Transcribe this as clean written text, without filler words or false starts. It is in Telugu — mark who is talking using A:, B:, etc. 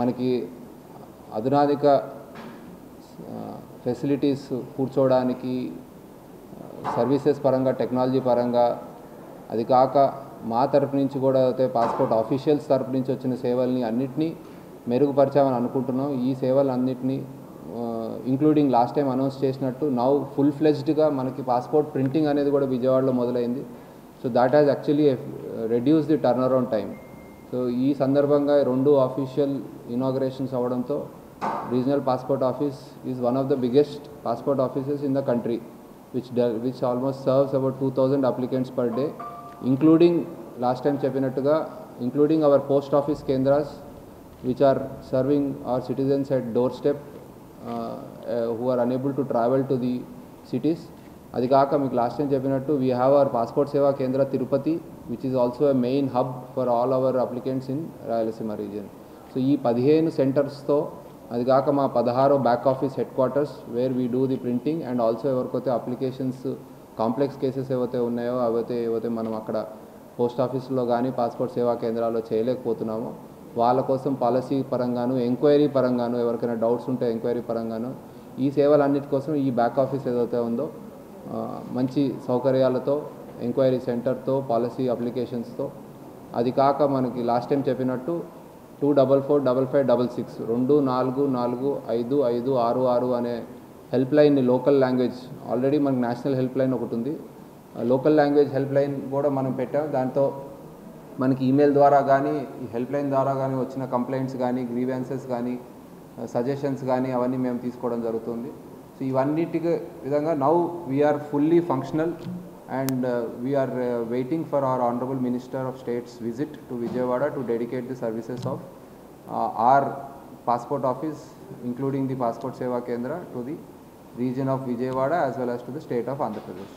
A: మనకి అధునాధిక ఫెసిలిటీస్ కూర్చోవడానికి సర్వీసెస్ పరంగా టెక్నాలజీ పరంగా అది కాక మా తరపు నుంచి కూడా అయితే పాస్పోర్ట్ ఆఫీషియల్స్ తరపు నుంచి వచ్చిన సేవల్ని అన్నిటినీ మెరుగుపరచామని అనుకుంటున్నాం. ఈ సేవలన్నిటినీ ఇంక్లూడింగ్ లాస్ట్ టైం అనౌన్స్ చేసినట్టు నౌ ఫుల్ ఫ్లెజ్డ్గా మనకి పాస్పోర్ట్ ప్రింటింగ్ అనేది కూడా విజయవాడలో మొదలైంది. So that has actually reduce the turn around time. So ఈ సందర్భంగా 2 ఆఫీషియల్ ఇనాగరేషన్స్ అవ్వడంతో regional passport office is one of the biggest passport offices in the country which almost serves about 2,000 applicants per day, including last time చెప్పినట్టుగా including our post office kendras which are serving our citizens at doorstep who are unable to travel to the cities. అది కాక మీకు లాస్ట్ టైం చెప్పినట్టు we have our passport seva kendra Tirupati which is also a main hub for all our applicants in Rayalaseema region. So ఈ 15 సెంటర్స్తో అది కాక మా 16 back office head quarters where we do the printing and also ఎవరికైతే అప్లికేషన్స్ కాంప్లెక్స్ కేసెస్ ఏవైతే ఉన్నాయో ఏవైతే మనం అక్కడ పోస్ట్ ఆఫీస్లో కానీ పాస్పోర్ట్ సేవా కేంద్రాల్లో చేయలేకపోతున్నామో వాళ్ళ కోసం పాలసీ పరంగాను ఎంక్వైరీ పరంగాను ఎవరికైనా డౌట్స్ ఉంటే ఎంక్వైరీ పరంగాను ఈ సేవలన్నిటి కోసం ఈ బ్యాక్ ఆఫీస్ ఏదైతే ఉందో మంచి సౌకర్యాలతో ఎంక్వైరీ సెంటర్తో పాలసీ అప్లికేషన్స్తో అది కాక మనకి లాస్ట్ టైం చెప్పినట్టు 244556 244556 అనే help line local language already మనకి నేషనల్ హెల్ప్ లైన్ ఒకటి ఉంది. లోకల్ లాంగ్వేజ్ హెల్ప్ లైన్ కూడా మనం పెట్టాం. దాంతో మనకి ఈమెయిల్ ద్వారా కానీ ఈ హెల్ప్ లైన్ ద్వారా కానీ వచ్చిన కంప్లైంట్స్ కానీ గ్రీవెన్సెస్ కానీ సజెషన్స్ కానీ అవన్నీ మేము తీసుకోవడం జరుగుతుంది. సో ఇవన్నిటికి విధంగా now we are fully functional and we are waiting for our Honorable Minister of State's visit to Vijayawada to dedicate the services of our passport office including the Passport Seva Kendra to the region of Vijayawada as well as to the state of Andhra Pradesh.